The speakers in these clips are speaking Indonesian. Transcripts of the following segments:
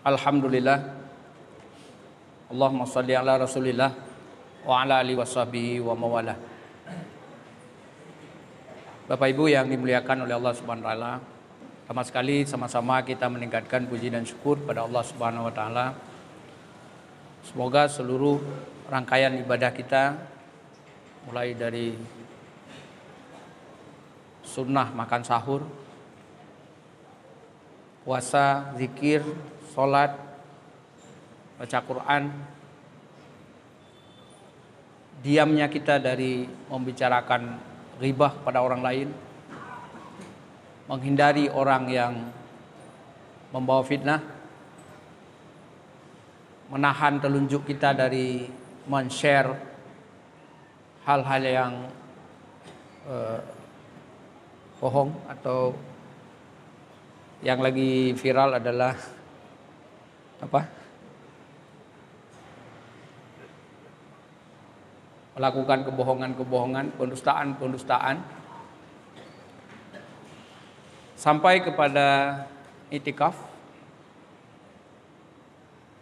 Alhamdulillah. Allahumma sholli ala Rasulillah wa ala alihi washabihi wa mawalah. Bapak Ibu yang dimuliakan oleh Allah Subhanahu wa taala, pertama sekali sama-sama kita meningkatkan puji dan syukur pada Allah Subhanahu wa taala. Semoga seluruh rangkaian ibadah kita mulai dari sunnah makan sahur, puasa, zikir, sholat, baca Quran, diamnya kita dari membicarakan ghibah pada orang lain, menghindari orang yang membawa fitnah, menahan telunjuk kita dari men-share hal-hal yang bohong, atau yang lagi viral adalah melakukan kebohongan-kebohongan, pendustaan-pendustaan, sampai kepada itikaf.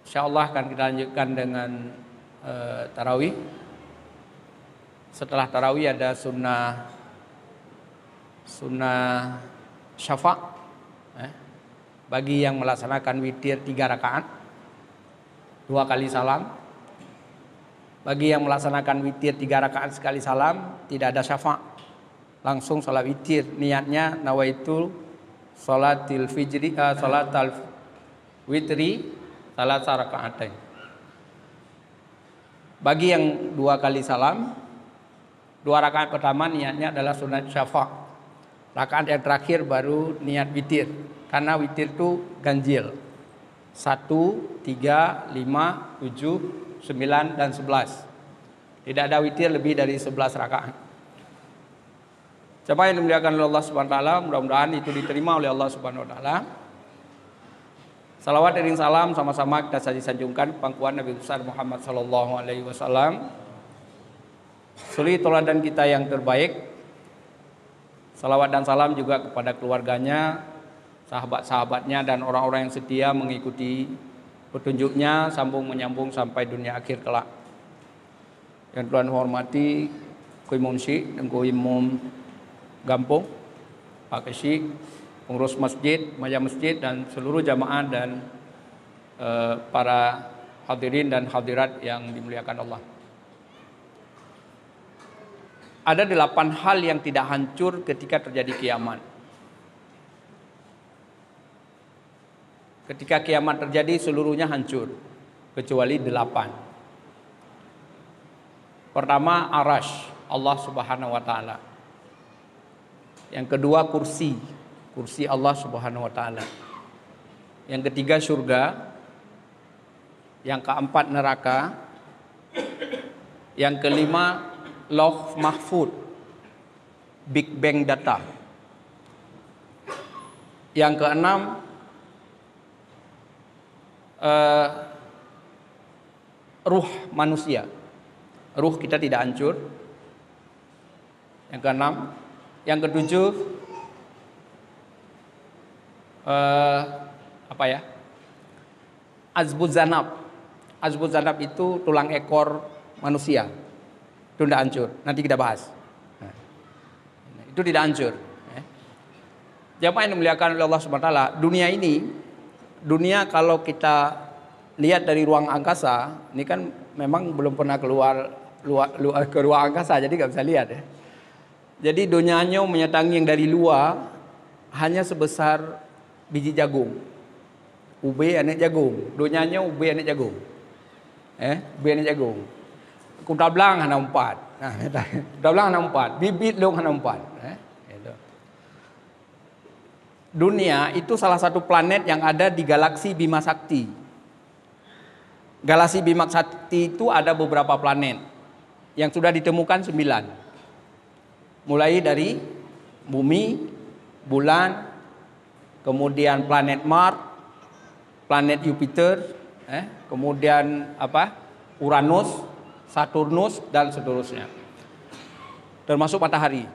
Insyaallah akan kita lanjutkan dengan tarawih. Setelah tarawih ada sunnah syafa' bagi yang melaksanakan witir 3 rakaat 2 kali salam. Bagi yang melaksanakan witir 3 rakaat sekali salam, tidak ada syafa', langsung salat witir. Niatnya nawaitu salatil fijri, salatal witri salat rakaatain. Bagi yang 2 kali salam, 2 rakaat pertama niatnya adalah sunat syafa'. Rakaat yang terakhir baru niat witir. Karena witir itu ganjil. 1, 3, 5, 7, 9, dan 11. Tidak ada witir lebih dari 11 rakaat. Siapa yang dimuliakan oleh Allah Subhanahu wa taala, mudah-mudahan itu diterima oleh Allah Subhanahu wa taala. Salawat dan salam sama-sama kita sanjungkan pangkuan Nabi besar Muhammad sallallahu alaihi wasallam. Suri teladan kita yang terbaik. Salawat dan salam juga kepada keluarganya, sahabat-sahabatnya, dan orang-orang yang setia mengikuti petunjuknya sambung menyambung sampai dunia akhir kelak. Yang Tuhan hormati Kui Munsi dan Kui Imam Gampung, Pak Kesi, pengurus masjid, maja masjid, dan seluruh jamaah dan para hadirin dan hadirat yang dimuliakan Allah. Ada 8 hal yang tidak hancur ketika terjadi kiamat. Ketika kiamat terjadi seluruhnya hancur kecuali 8. Pertama, arash Allah Subhanahu wa taala. Yang kedua, kursi Allah Subhanahu wa taala. Yang ketiga, surga. Yang keempat, neraka. Yang kelima, Lauh Mahfud, Big Bang data. Yang keenam, ruh manusia. Ruh kita tidak hancur. Yang keenam. Yang ketujuh, Azbuz Zanab. Azbuz Zanab itu tulang ekor manusia. Itu tidak hancur. Nanti kita bahas. Itu tidak hancur. Jamaah yang dimuliakan oleh Allah Subhanahu wa taala, dunia kalau kita lihat dari ruang angkasa, ini kan memang belum pernah keluar ke ruang angkasa, jadi nggak bisa lihat ya. Jadi dunianya menyatangi yang dari luar hanya sebesar biji jagung. Ube anak jagung. Dunianya ube anak jagung. Ube anak jagung. Kuda belang hana 4. Kuda belang hana 4. Bibit long hana 4. Dunia itu salah satu planet yang ada di galaksi Bima Sakti. Galaksi Bima Sakti itu ada beberapa planet yang sudah ditemukan 9. Mulai dari bumi, bulan, kemudian planet Mars, planet Jupiter, kemudian Uranus, Saturnus, dan seterusnya. Termasuk matahari.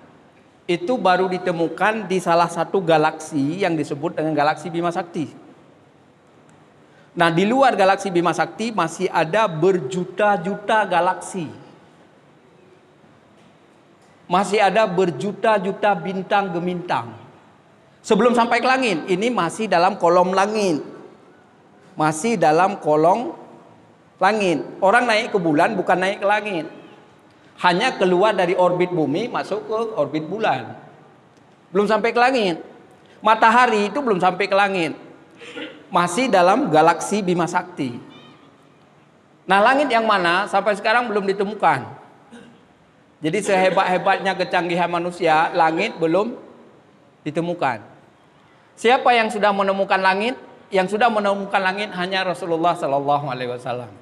Itu baru ditemukan di salah satu galaksi yang disebut dengan galaksi Bima Sakti. Nah, di luar galaksi Bima Sakti masih ada berjuta-juta galaksi. Masih ada berjuta-juta bintang gemintang. Sebelum sampai ke langit, ini masih dalam kolom langit. Masih dalam kolong langit. Orang naik ke bulan bukan naik ke langit. Hanya keluar dari orbit bumi masuk ke orbit bulan. Belum sampai ke langit. Matahari itu belum sampai ke langit. Masih dalam galaksi Bima Sakti. Nah, langit yang mana sampai sekarang belum ditemukan. Jadi sehebat-hebatnya kecanggihan manusia, langit belum ditemukan. Siapa yang sudah menemukan langit? Yang sudah menemukan langit hanya Rasulullah Sallallahu Alaihi Wasallam.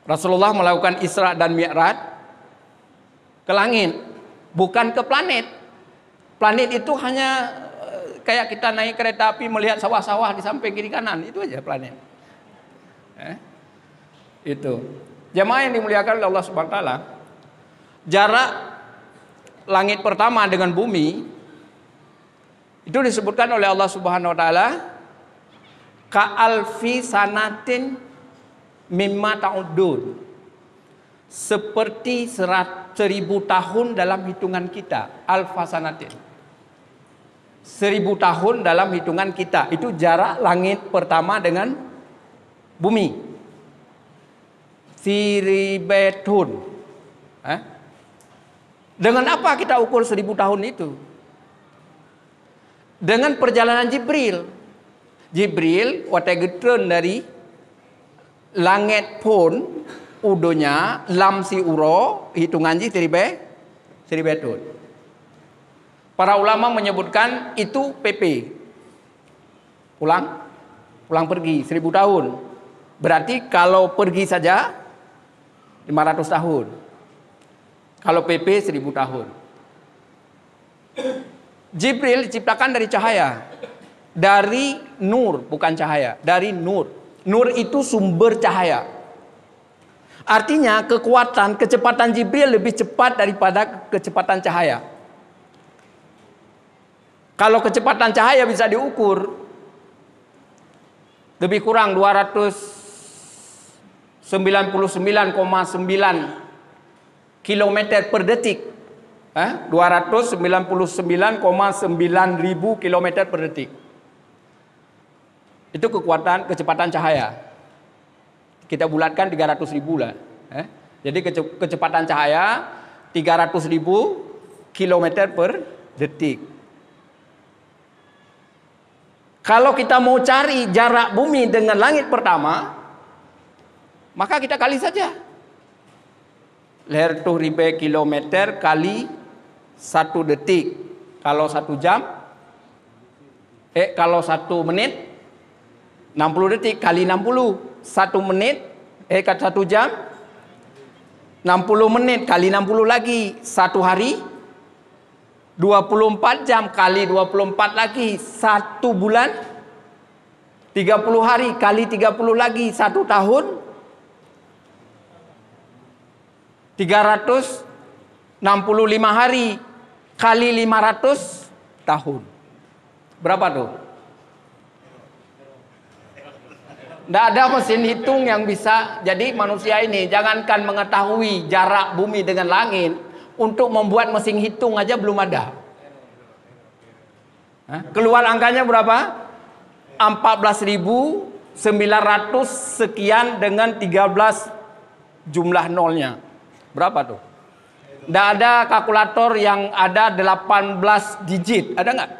Rasulullah melakukan Isra dan Mi'raj ke langit, bukan ke planet. Planet itu hanya kayak kita naik kereta api melihat sawah-sawah di samping kiri kanan, itu aja planet. Itu. Jamaah yang dimuliakan oleh Allah Subhanahu wa taala, jarak langit pertama dengan bumi itu disebutkan oleh Allah Subhanahu wa taala ka'alfi sanatin mimma ta'udun. Seperti 1000 tahun dalam hitungan kita, alfa sanatin. 1000 tahun dalam hitungan kita. Itu jarak langit pertama dengan bumi. Siribetun. Dengan apa kita ukur 1000 tahun itu? Dengan perjalanan Jibril. Jibril wategetun dari langit pun udonya lam si uro hitungan ji siribetun. Para ulama menyebutkan itu PP. Pulang pergi 1000 tahun. Berarti kalau pergi saja 500 tahun. Kalau PP 1000 tahun. Jibril diciptakan dari cahaya. Dari nur, bukan cahaya, dari nur. Nur itu sumber cahaya. Artinya kecepatan Jibril lebih cepat daripada kecepatan cahaya. Kalau kecepatan cahaya bisa diukur lebih kurang 299,9 km per detik. 299,9 ribu km per detik. Itu kecepatan cahaya. Kita bulatkan 300 ribu lah. Jadi kecepatan cahaya 300 ribu km per detik. Kalau kita mau cari jarak bumi dengan langit pertama, maka kita kali saja. Ler tuh ribe kilometer kali 1 detik. Kalau 1 jam, kalau 1 menit, 60 detik kali 60. 1 menit, 1 jam, 60 menit kali 60 lagi. 1 hari, 24 jam kali 24 lagi 1 bulan, 30 hari kali 30 lagi 1 tahun, 365 hari kali 500 tahun. Berapa tuh? Tidak ada mesin hitung yang bisa. Jadi manusia ini jangankan mengetahui jarak bumi dengan langit, untuk membuat mesin hitung aja belum ada. Keluar angkanya berapa? 14.900 sekian dengan 13 jumlah nolnya. Berapa tuh? Tidak ada kalkulator yang ada 18 digit. Ada nggak?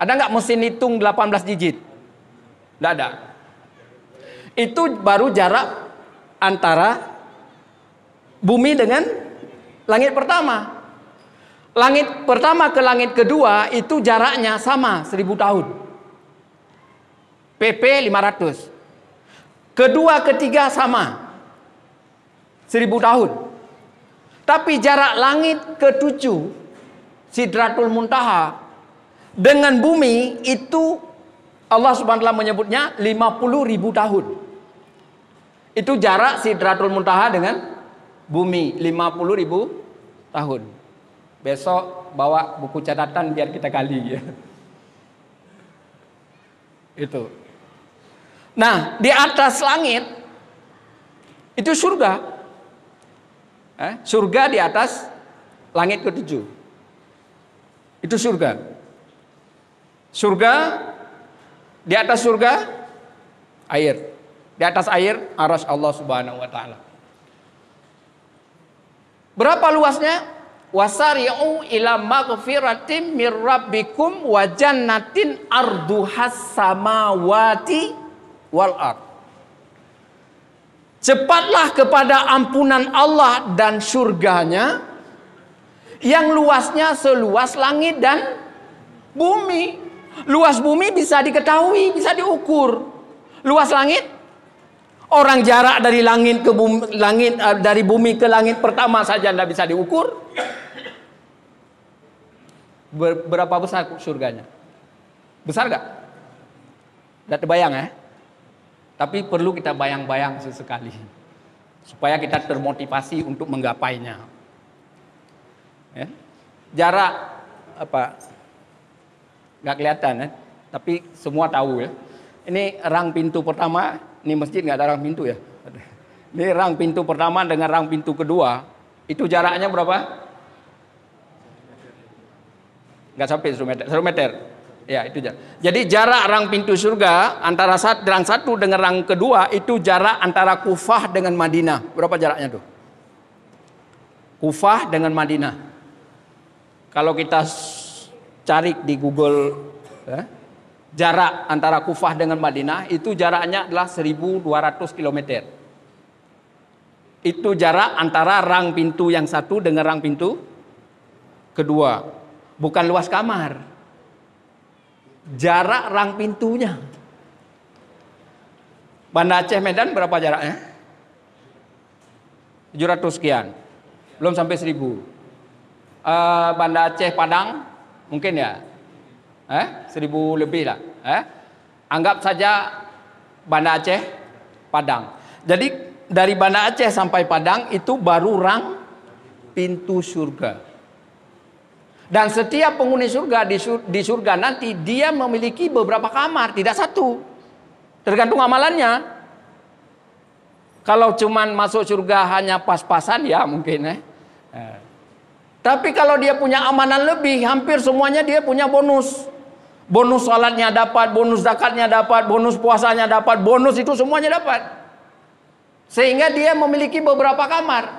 Ada nggak mesin hitung 18 digit? Tidak ada. Itu baru jarak antara bumi dengan langit pertama. Langit pertama ke langit kedua itu jaraknya sama 1000 tahun. PP 500. Kedua ketiga sama 1000 tahun. Tapi jarak langit ke-7 Sidratul Muntaha dengan bumi itu Allah Subhanahu wa taala menyebutnya 50.000 tahun. Itu jarak Sidratul Muntaha dengan bumi 50.000 tahun. Besok bawa buku catatan biar kita kali ya. Itu. Nah, di atas langit itu surga. Surga di atas langit ketujuh. Itu surga. Surga, di atas surga air. Di atas air arsy Allah Subhanahu wa taala. Berapa luasnya? Wasari'u ila maghfiratin mir rabbikum wa jannatin arduhas samawati wal ard. Cepatlah kepada ampunan Allah dan surganya yang luasnya seluas langit dan bumi. Luas bumi bisa diketahui, bisa diukur. Luas langit, orang jarak dari langit ke bumi, dari bumi ke langit pertama saja tidak bisa diukur. Berapa besar surganya? Besar gak? Tidak terbayang ya? Tapi perlu kita bayang-bayang sesekali supaya kita termotivasi untuk menggapainya. Ya? Jarak apa? Gak kelihatan ya? Tapi semua tahu ya. Ini rang pintu pertama. Ini masjid nggak ada rang pintu ya? Ini rang pintu pertama dengan rang pintu kedua. Itu jaraknya berapa? Nggak sampai 1 meter. 1 meter. Ya, itu jarak. Jadi jarak rang pintu surga antara rang satu dengan rang kedua itu jarak antara Kufah dengan Madinah. Berapa jaraknya tuh? Kufah dengan Madinah. Kalau kita cari di Google jarak antara Kufah dengan Madinah itu jaraknya adalah 1.200 km. Itu jarak antara rang pintu yang satu dengan rang pintu kedua. Bukan luas kamar. Jarak rang pintunya. Banda Aceh Medan berapa jaraknya? 700 sekian. Belum sampai 1.000. Banda Aceh Padang mungkin ya. 1.000 lebih lah. Anggap saja Banda Aceh Padang. Jadi dari Banda Aceh sampai Padang itu baru rang pintu surga. Dan setiap penghuni surga di surga nanti dia memiliki beberapa kamar, tidak satu. Tergantung amalannya. Kalau cuman masuk surga hanya pas-pasan ya mungkin Tapi kalau dia punya amanan lebih, hampir semuanya dia punya bonus. Bonus salatnya dapat, bonus zakatnya dapat, bonus puasanya dapat, bonus itu semuanya dapat. Sehingga dia memiliki beberapa kamar.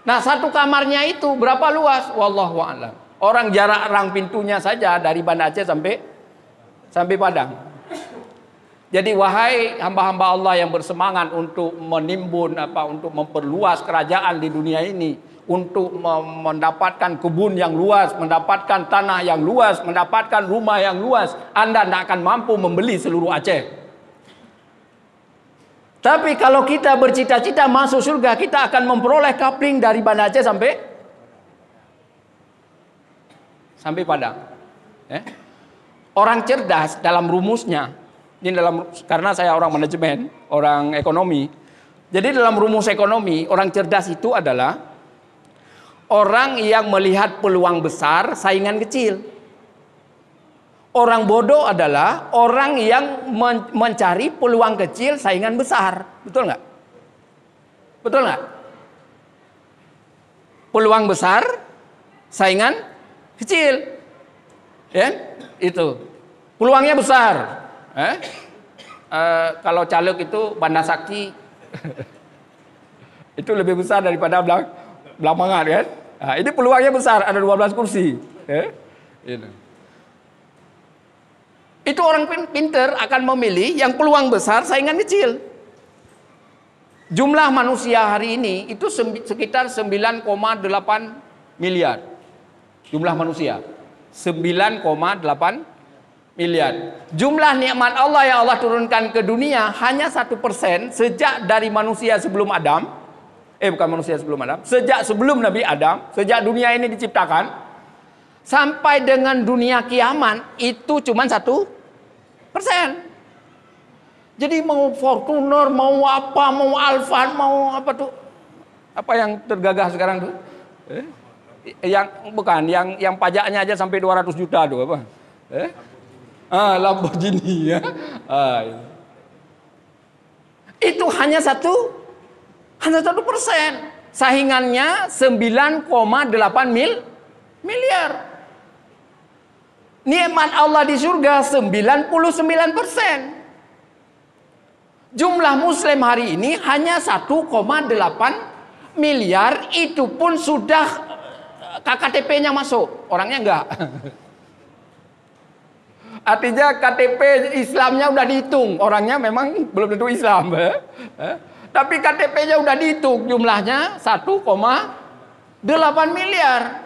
Nah, satu kamarnya itu berapa luas? Wallahu a'lam. Orang jarak rang pintunya saja dari Banda Aceh sampai Padang. Jadi wahai hamba-hamba Allah yang bersemangat untuk menimbun untuk memperluas kerajaan di dunia ini, untuk mendapatkan kebun yang luas, mendapatkan tanah yang luas, mendapatkan rumah yang luas, Anda tidak akan mampu membeli seluruh Aceh. Tapi kalau kita bercita-cita masuk surga, kita akan memperoleh kapling dari Banda Aceh sampai Padang. Orang cerdas dalam rumusnya, karena saya orang manajemen, orang ekonomi. Jadi dalam rumus ekonomi, orang cerdas itu adalah orang yang melihat peluang besar, saingan kecil. Orang bodoh adalah orang yang mencari peluang kecil, saingan besar. Betul nggak? Betul nggak? Peluang besar, saingan kecil. Ya, itu. Peluangnya besar. Kalau caleg itu Banda Sakti itu lebih besar daripada Blambangan kan? Nah, ini peluangnya besar, ada 12 kursi. Itu orang pinter akan memilih yang peluang besar, saingan kecil. Jumlah manusia hari ini itu sekitar 9,8 miliar. Jumlah manusia 9,8 miliar. Jumlah nikmat Allah yang Allah turunkan ke dunia hanya 1% sejak dari manusia sebelum Adam. Bukan manusia sebelum Adam, sejak sebelum Nabi Adam, sejak dunia ini diciptakan sampai dengan dunia kiamat itu cuma 1%. Jadi mau Fortuner, mau apa, mau Alphard, mau apa tuh? Apa yang tergagah sekarang tuh? Yang bukan, yang pajaknya aja sampai 200 juta tuh apa? Lamborghini ya. Itu hanya 1%. Saingannya 9,8 miliar. Nikmat Allah di surga 99%. Jumlah muslim hari ini hanya 1,8 miliar. Itu pun sudah KTP-nya masuk, orangnya enggak. Artinya KTP Islamnya udah dihitung, orangnya memang belum tentu Islam. Tapi KTP-nya udah dihitung, jumlahnya 1,8 miliar.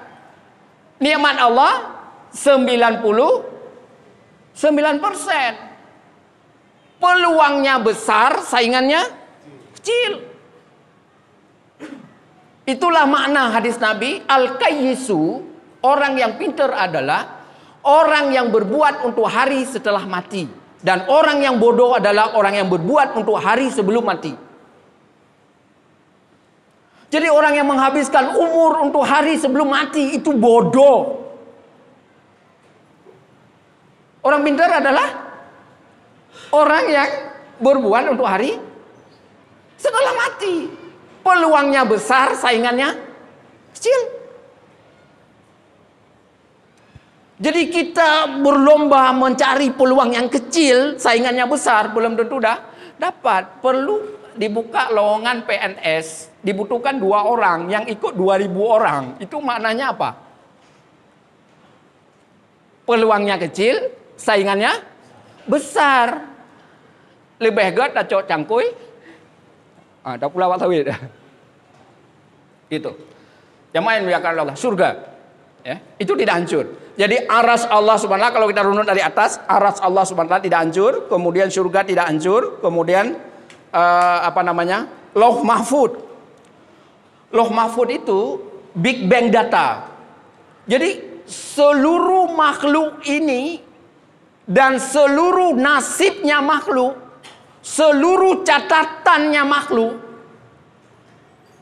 Nikmat Allah 99%. Peluangnya besar, saingannya kecil. Itulah makna hadis Nabi, al-kayyisu, orang yang pintar adalah orang yang berbuat untuk hari setelah mati. Dan orang yang bodoh adalah orang yang berbuat untuk hari sebelum mati. Jadi orang yang menghabiskan umur untuk hari sebelum mati itu bodoh. Orang pintar adalah orang yang berbuat untuk hari setelah mati. Peluangnya besar, saingannya kecil. Jadi kita berlomba mencari peluang yang kecil, saingannya besar, belum tentu dah dapat. Perlu dibuka lowongan PNS, dibutuhkan 2 orang, yang ikut 2.000 orang. Itu maknanya apa? Peluangnya kecil, saingannya besar. Lebih hebat dah cok cangkui. Dah pula awak tahu dah. Gitu. Jamaah yang dimuliakan Allah, surga. Ya, itu tidak hancur. Jadi aras Allah subhanahu wa ta'ala, kalau kita runut dari atas, aras Allah subhanahu wa ta'ala tidak hancur, kemudian surga tidak hancur, kemudian Lauh Mahfud. Lauh Mahfud itu Big Bang data. Jadi seluruh makhluk ini dan seluruh nasibnya makhluk, seluruh catatannya makhluk,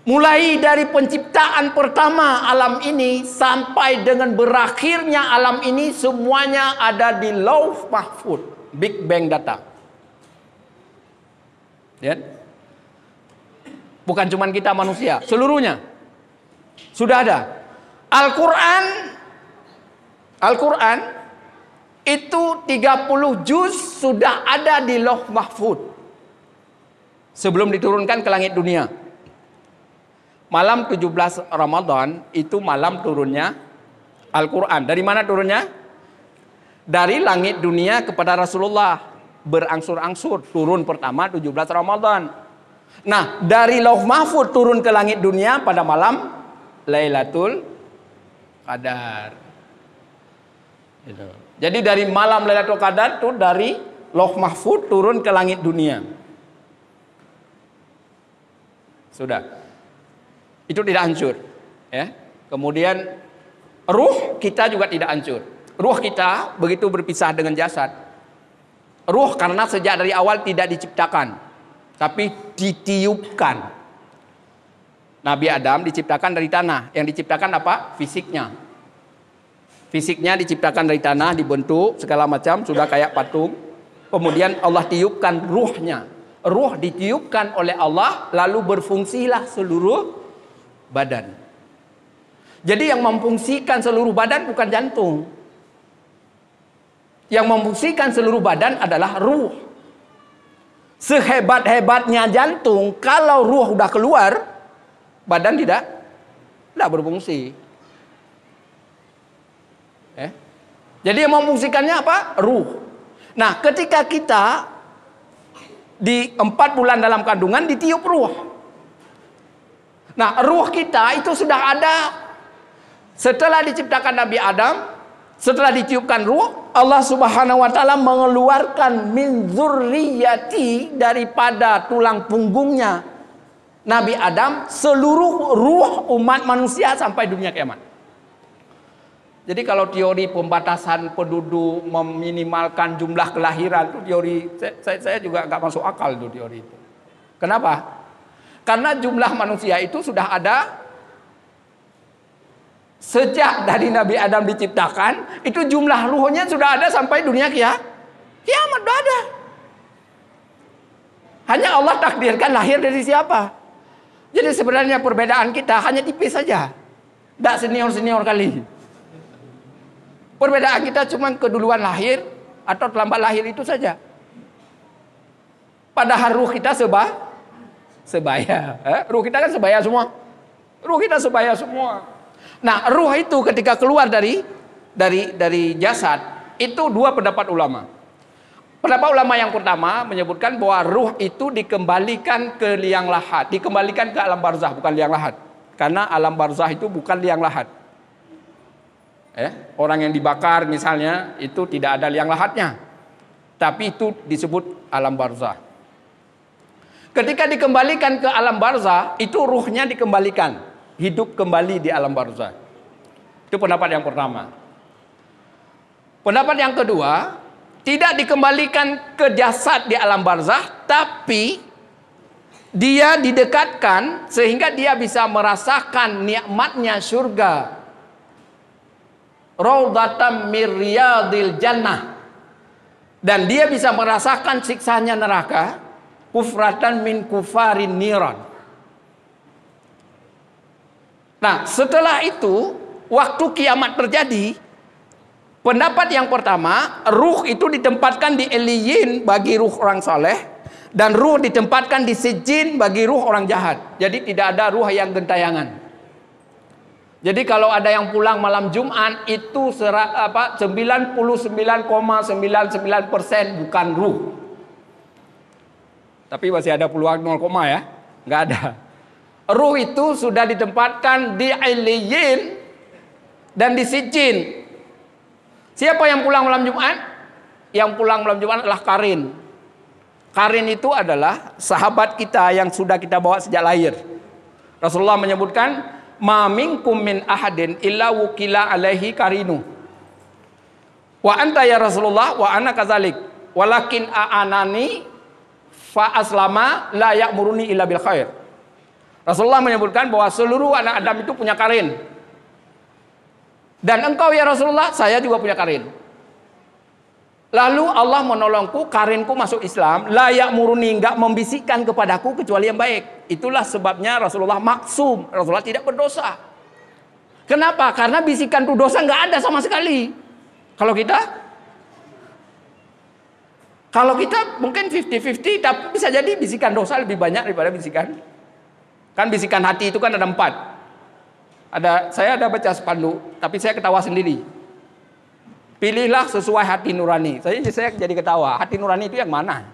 mulai dari penciptaan pertama alam ini sampai dengan berakhirnya alam ini, semuanya ada di Lauh Mahfud, Big Bang data. Ya. Bukan cuma kita manusia, seluruhnya sudah ada. Al-Quran itu 30 juz sudah ada di Lauh Mahfud sebelum diturunkan ke langit dunia. Malam 17 Ramadan itu malam turunnya Al-Quran. Dari mana turunnya? Dari langit dunia kepada Rasulullah. Berangsur-angsur turun pertama 17 Ramadan. Nah, dari Lauh Mahfud turun ke langit dunia pada malam Lailatul Qadar. Gitu. Jadi dari malam Lailatul Qadar itu dari Lauh Mahfud turun ke langit dunia. Sudah. Itu tidak hancur, ya. Kemudian ruh kita juga tidak hancur. Ruh kita begitu berpisah dengan jasad. Ruh karena sejak dari awal tidak diciptakan, tapi ditiupkan. Nabi Adam diciptakan dari tanah. Yang diciptakan apa? Fisiknya. Fisiknya diciptakan dari tanah, dibentuk segala macam, sudah kayak patung. Kemudian Allah tiupkan ruhnya. Ruh ditiupkan oleh Allah, lalu berfungsilah seluruh badan. Jadi yang memfungsikan seluruh badan bukan jantung. Yang memfungsikan seluruh badan adalah ruh. Sehebat-hebatnya jantung, kalau ruh udah keluar, badan tidak berfungsi. Jadi yang memfungsikannya apa? Ruh. Nah, ketika kita di 4 bulan dalam kandungan ditiup ruh. Nah, ruh kita itu sudah ada setelah diciptakan Nabi Adam. Setelah ditiupkan ruh, Allah Subhanahu wa taala mengeluarkan min dzurriyyati, daripada tulang punggungnya Nabi Adam seluruh ruh umat manusia sampai dunia kiamat. Jadi kalau teori pembatasan penduduk, meminimalkan jumlah kelahiran, itu teori saya juga nggak masuk akal itu teori itu. Kenapa? Karena jumlah manusia itu sudah ada sejak dari Nabi Adam diciptakan, itu jumlah ruhnya sudah ada sampai dunia kiamat sudah ada. Hanya Allah takdirkan lahir dari siapa. Jadi sebenarnya perbedaan kita hanya tipis saja. Tidak senior-senior kali. Perbedaan kita cuma keduluan lahir atau terlambat lahir itu saja. Padahal ruh kita sebaya. Ruh kita kan sebaya semua. Ruh kita sebaya semua. Nah, ruh itu ketika keluar dari jasad, itu dua pendapat ulama. Pendapat ulama yang pertama menyebutkan bahwa ruh itu dikembalikan ke liang lahat, dikembalikan ke alam barzah, bukan liang lahat. Karena alam barzah itu bukan liang lahat. Orang yang dibakar misalnya itu tidak ada liang lahatnya. Tapi itu disebut alam barzah. Ketika dikembalikan ke alam barzah, itu ruhnya dikembalikan, hidup kembali di alam barzah. Itu pendapat yang pertama. Pendapat yang kedua, tidak dikembalikan ke jasad di alam barzah, tapi dia didekatkan sehingga dia bisa merasakan nikmatnya surga. Raudhatam mir riyadil jannah. Dan dia bisa merasakan siksanya neraka, kufratan min kufarin niran. Nah, setelah itu, waktu kiamat terjadi, pendapat yang pertama, ruh itu ditempatkan di eliyin bagi ruh orang saleh, dan ruh ditempatkan di sijin bagi ruh orang jahat. Jadi tidak ada ruh yang gentayangan. Jadi kalau ada yang pulang malam Jumat itu 99,99% bukan ruh. Tapi masih ada peluang 0, ya. Nggak ada. Ruh itu sudah ditempatkan di eliyin dan di sijin. Siapa yang pulang malam Jumat? Yang pulang malam Jumat adalah Karin. Karin itu adalah sahabat kita yang sudah kita bawa sejak lahir. Rasulullah menyebutkan, "Ma minkum min ahadin illa wukila alaihi karinu." Wa anta ya Rasulullah wa ana kadzalik. Walakin a'anani fa aslama la ya'muruni illa bil khair. Rasulullah menyebutkan bahwa seluruh anak Adam itu punya Karin. Dan engkau ya Rasulullah, saya juga punya Karin. Lalu Allah menolongku, Karinku masuk Islam, layak muruni, enggak membisikkan kepadaku kecuali yang baik. Itulah sebabnya Rasulullah maksum, Rasulullah tidak berdosa. Kenapa? Karena bisikan itu dosa enggak ada sama sekali. Kalau kita mungkin 50-50, tapi bisa jadi bisikan dosa lebih banyak daripada bisikan. Kan bisikan hati itu kan ada 4. Saya ada baca spanduk, tapi saya ketawa sendiri. Pilihlah sesuai hati nurani. Saya jadi ketawa. Hati nurani itu yang mana?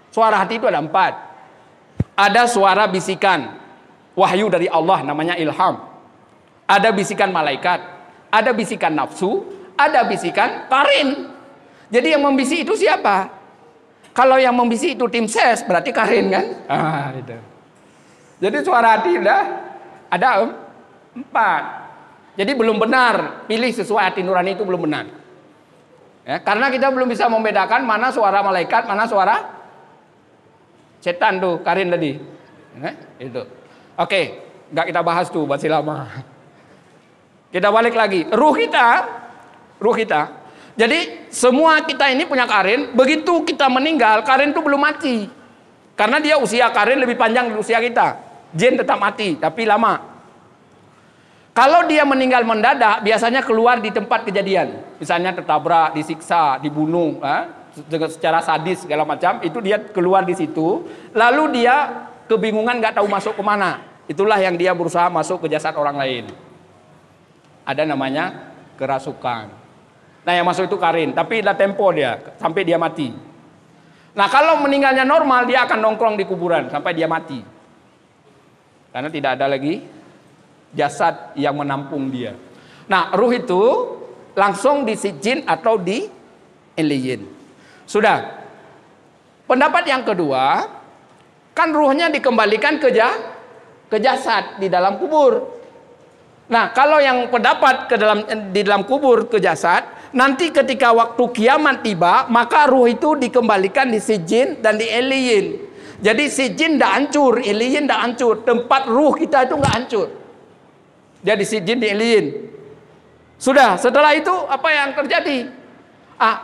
Suara hati itu ada 4. Ada suara bisikan wahyu dari Allah, namanya ilham. Ada bisikan malaikat. Ada bisikan nafsu. Ada bisikan Karin. Jadi yang membisik itu siapa? Kalau yang membisik itu tim ses, berarti Karin kan? Itu. Jadi suara hati ada 4. Jadi belum benar, pilih sesuai hati nurani itu belum benar. Ya, karena kita belum bisa membedakan mana suara malaikat, mana suara setan tuh, Karin tadi. Ya, itu. Oke, nggak kita bahas tuh, masih lama. Kita balik lagi, ruh kita. Jadi semua kita ini punya Karin, begitu kita meninggal, Karin itu belum mati. Karena dia usia Karin lebih panjang dari usia kita. Jin tetap mati, tapi lama. Kalau dia meninggal mendadak, biasanya keluar di tempat kejadian. Misalnya tertabrak, disiksa, dibunuh, secara sadis segala macam. Itu dia keluar di situ. Lalu dia kebingungan, nggak tahu masuk kemana. Itulah yang dia berusaha masuk ke jasad orang lain. Ada namanya kerasukan. Nah yang masuk itu Karin, tapi ada tempo dia, sampai dia mati. Nah kalau meninggalnya normal, dia akan nongkrong di kuburan sampai dia mati. Karena tidak ada lagi jasad yang menampung dia. Nah, ruh itu langsung di sijin atau di eliyin. Sudah. Pendapat yang kedua, kan ruhnya dikembalikan ke jasad di dalam kubur. Nah, kalau yang pendapat di dalam kubur ke jasad, nanti ketika waktu kiamat tiba, maka ruh itu dikembalikan di sijin dan di eliyin. Jadi sijin tidak hancur, eliyin tidak hancur. Tempat ruh kita itu nggak hancur. Dia di sijin, di eliyin. Sudah, setelah itu apa yang terjadi?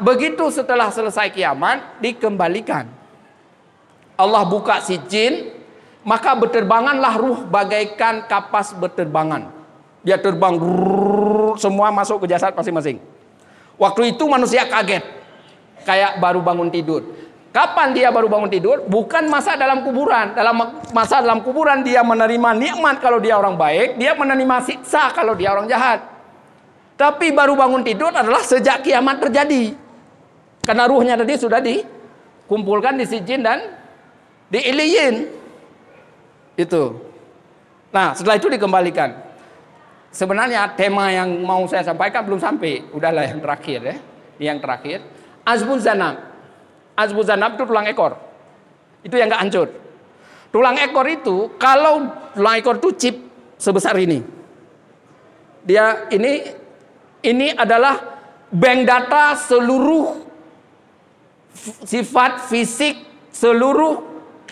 Begitu setelah selesai kiamat, dikembalikan. Allah buka si jin, maka berterbanganlah ruh bagaikan kapas berterbangan. Dia terbang, semua masuk ke jasad masing-masing. Waktu itu manusia kaget, kayak baru bangun tidur. Kapan dia baru bangun tidur? Bukan masa dalam kuburan. Dalam masa dalam kuburan dia menerima nikmat kalau dia orang baik, dia menerima siksa kalau dia orang jahat. Tapi baru bangun tidur adalah sejak kiamat terjadi. Karena ruhnya tadi sudah dikumpulkan di sijin dan di iliyin. Itu. Nah, setelah itu dikembalikan. Sebenarnya tema yang mau saya sampaikan belum sampai. Udahlah yang terakhir ya. Yang terakhir, azbun zanab. Azbun zanab itu tulang ekor. Itu yang nggak hancur. Tulang ekor itu, kalau tulang ekor itu chip sebesar ini. Dia ini adalah bank data seluruh sifat fisik, seluruh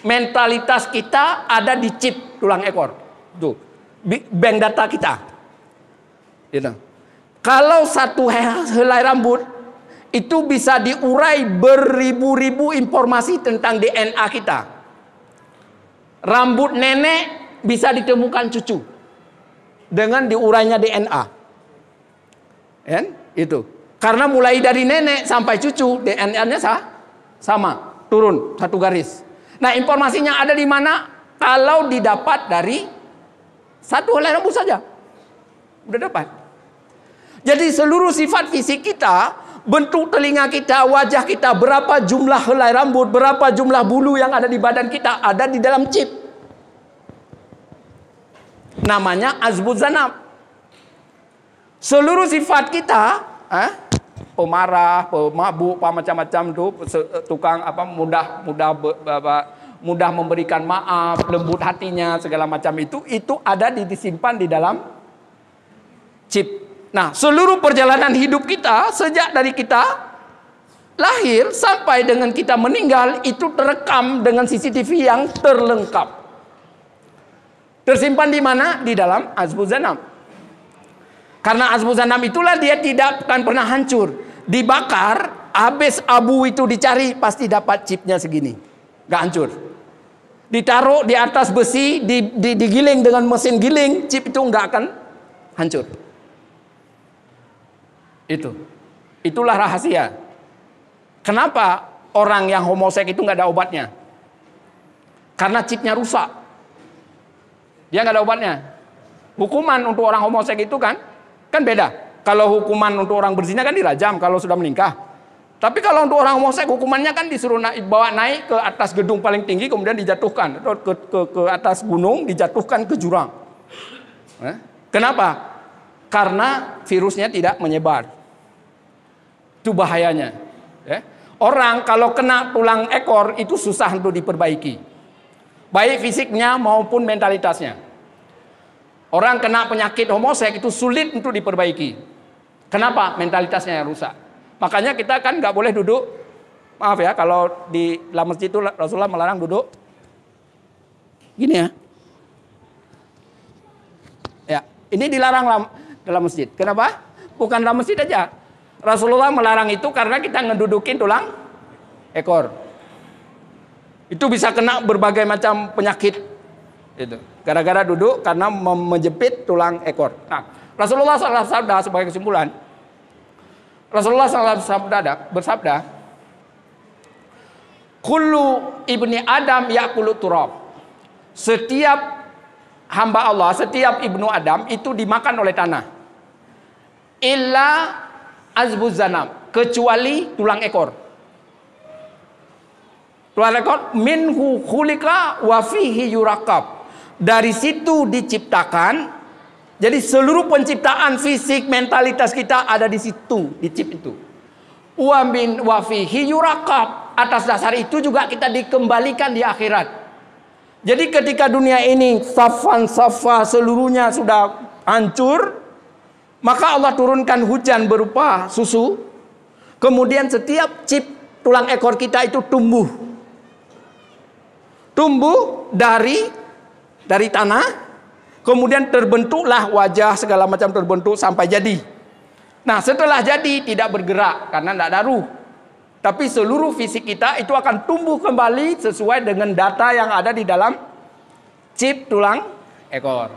mentalitas kita ada di chip tulang ekor. Tuh, bank data kita. Gitu. Kalau satu helai rambut itu bisa diurai beribu-ribu informasi tentang DNA kita. Rambut nenek bisa ditemukan cucu dengan diurainya DNA. Kan? Itu. Karena mulai dari nenek sampai cucu DNA-nya sama, turun satu garis. Nah, informasinya ada di mana? Kalau didapat dari satu helai rambut saja. Udah dapat. Jadi seluruh sifat fisik kita, bentuk telinga kita, wajah kita, berapa jumlah helai rambut, berapa jumlah bulu yang ada di badan kita, ada di dalam chip. Namanya azbun zanab. Seluruh sifat kita, pemarah, pemabuk, macam-macam tuh, tukang mudah memberikan maaf, lembut hatinya, segala macam itu ada disimpan di dalam chip. Nah, seluruh perjalanan hidup kita sejak dari kita lahir sampai dengan kita meninggal itu terekam dengan CCTV yang terlengkap. Tersimpan di mana? Di dalam azbun zanab. Karena azbun zanab itulah dia tidak akan pernah hancur. Dibakar, habis abu itu dicari, pasti dapat chipnya segini. Gak hancur. Ditaruh di atas besi, digiling dengan mesin giling, chip itu gak akan hancur. Itulah rahasia. Kenapa orang yang homoseks itu nggak ada obatnya? Karena chipnya rusak. Dia nggak ada obatnya. Hukuman untuk orang homoseks itu kan beda. Kalau hukuman untuk orang berzina kan dirajam kalau sudah menikah. Tapi kalau untuk orang homoseks hukumannya kan disuruh bawa naik ke atas gedung paling tinggi, kemudian dijatuhkan ke atas gunung, dijatuhkan ke jurang. Kenapa? Karena virusnya tidak menyebar. Itu bahayanya. Orang kalau kena tulang ekor itu susah untuk diperbaiki. Baik fisiknya maupun mentalitasnya. Orang kena penyakit homoseks itu sulit untuk diperbaiki. Kenapa? Mentalitasnya yang rusak. Makanya kita kan nggak boleh duduk. Maaf ya, kalau di dalam masjid itu Rasulullah melarang duduk gini ya. Ya, ini dilarang dalam masjid. Kenapa? Bukan dalam masjid aja. Rasulullah melarang itu karena kita ngedudukin tulang ekor. Itu bisa kena berbagai macam penyakit. Itu. Gara-gara duduk karena menjepit tulang ekor. Nah, Rasulullah SAW sebagai kesimpulan, Rasulullah SAW bersabda, kullu ibni Adam ya'kulu turab. Setiap hamba Allah, setiap ibnu Adam itu dimakan oleh tanah. Illa azbun zanab, kecuali tulang ekor. Tulang ekor minhu khulika wa fihi yurakab. Dari situ diciptakan. Jadi seluruh penciptaan fisik, mentalitas kita ada di situ, di chip itu. Wa min wa fihi yurakab. Atas dasar itu juga kita dikembalikan di akhirat. Jadi ketika dunia ini safa seluruhnya sudah hancur, maka Allah turunkan hujan berupa susu. Kemudian setiap chip tulang ekor kita itu tumbuh. Tumbuh dari tanah. Kemudian terbentuklah wajah segala macam terbentuk sampai jadi. Nah, setelah jadi tidak bergerak karena tidak ada ruh. Tapi seluruh fisik kita itu akan tumbuh kembali sesuai dengan data yang ada di dalam chip tulang ekor.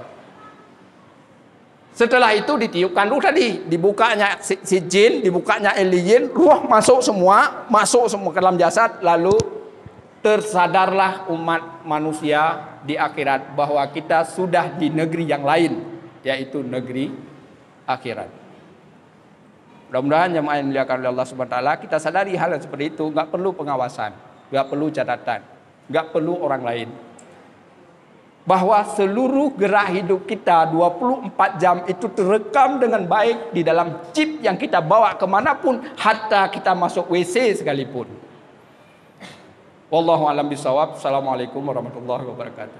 Setelah itu ditiupkan ruh tadi, dibukanya si jin, dibukanya alien, ruh masuk semua ke dalam jasad, lalu tersadarlah umat manusia di akhirat bahwa kita sudah di negeri yang lain, yaitu negeri akhirat. Mudah-mudahan jemaah yang dimuliakan oleh Allah Subhanahu wa taala kita sadari hal yang seperti itu, nggak perlu pengawasan, nggak perlu catatan, nggak perlu orang lain. Bahwa seluruh gerak hidup kita 24 jam itu terekam dengan baik di dalam chip yang kita bawa kemanapun, hatta kita masuk WC sekalipun. Wallahu a'lam bishawab. Assalamualaikum warahmatullahi wabarakatuh.